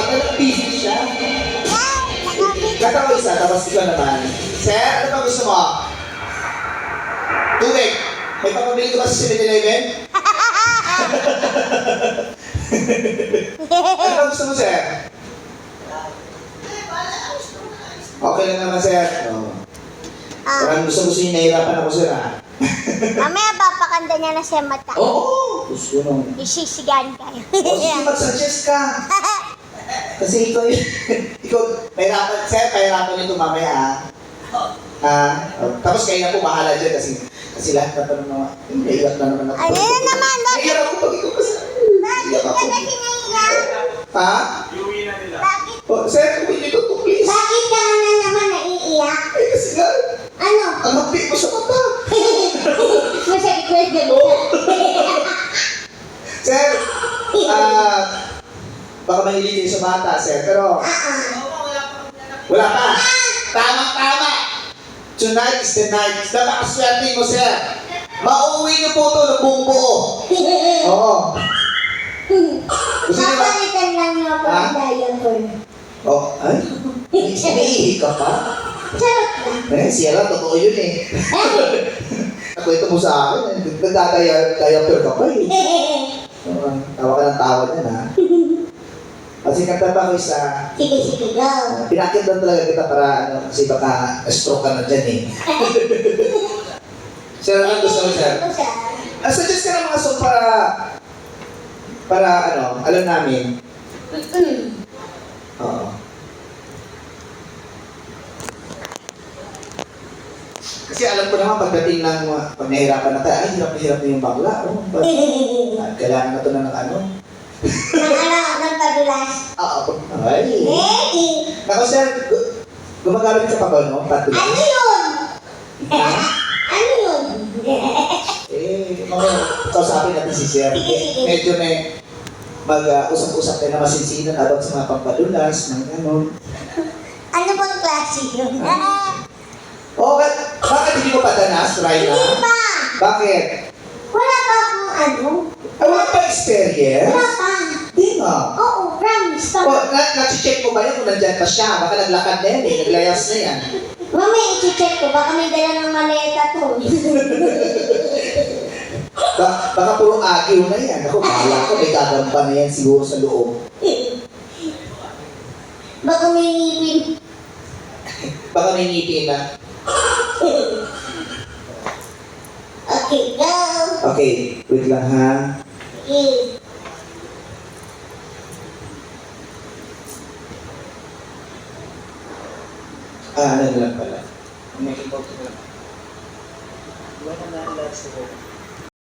Talagang busy siya. Katawa isa, tapos ikaw naman. Sir, ano ba gusto mo? Tubig. May papabili ko ba sa 7-Eleven? Ano ba gusto mo, sir? Okay lang naman, sir. Oh. Parang gusto niya, nahihirapan ako, sir, ha? Mamaya papakanda niya na siya mata. Oo! Gusto nung... Isisigan kayo. O, sige, mag-suggest ka. Kasi ikaw yun. Ikaw, pahirapan, sir, pahirapan nito mamaya, ha? Tapos kayo na po bahala dyan kasi lahat na pa naman, naiyak na naman ako. Ano na naman? Naiyak ako pag ikaw kasi. Bakit ka kasi naiyak? Ha? Bakit? Oh, sir, kung hindi to, please. Bakit ka na naman naiiyak? Ay, kasi nga, Ano? ang hapit mo sa mata. Masakit ko yung gabi. Sir, baka mahilin sa bata, sir, pero wala pa. Tama. Tonight is the night. Napakaswerte mo, sir. Mauuwi niyo po ito ng buong buo. Oo. Gusto niyo ba? Papalitan lang niyo ako ng diaper. Oh, ay? Iniihi ka pa? Charot lang. Sierra, totoo yun eh. Nakwento mo sa akin, nagdadaya-diaper ka pa eh. Tawa ka ng tawa niyan, ha? Kasi kanta pa ko isa, Sige, go. pinakit lang talaga kita para kasi baka stroke ka na dyan eh. Sir, ano gusto mo, sir? Suggest ka ng mga song para alam namin. Oo. Kasi alam ko naman pagdating ng pag nahirapan na tayo, ay hirap na yung bakla. Oh, kailangan na ito na ng ano. Ng padulas. Oo. Ay. Ready? Ako, sir, gumagamit ka pa ba, no? Padulas. Ano yun? Ha? Ano yun? Mga kausapin natin si sir. Sige. Medyo mag-usap-usap tayo na masinsinan about sa mga pampadulas, ng ano. Ano bang klase yun? Okay, bakit hindi mo padanas, Raina? Hindi pa. Bakit? Wala pa akong ano. Wala pa experience? Wala pa. Di nga. Oo, promise. O, na-check mo ba yan kung nandyan pa siya? Baka naglakad na yan eh, naglayas na yan. Mamaya i-check ko. Baka may dala ng maleta to. Baka puro agiw na yan. Ako, bahala ko, may gagampa na yan siguro sa loob. Baka may ngipin. Baka may ngipin na. Okay, go. Okay, wait lang ha. Okay. Ano lang pala. May keyboard ko lang. Wala na lang last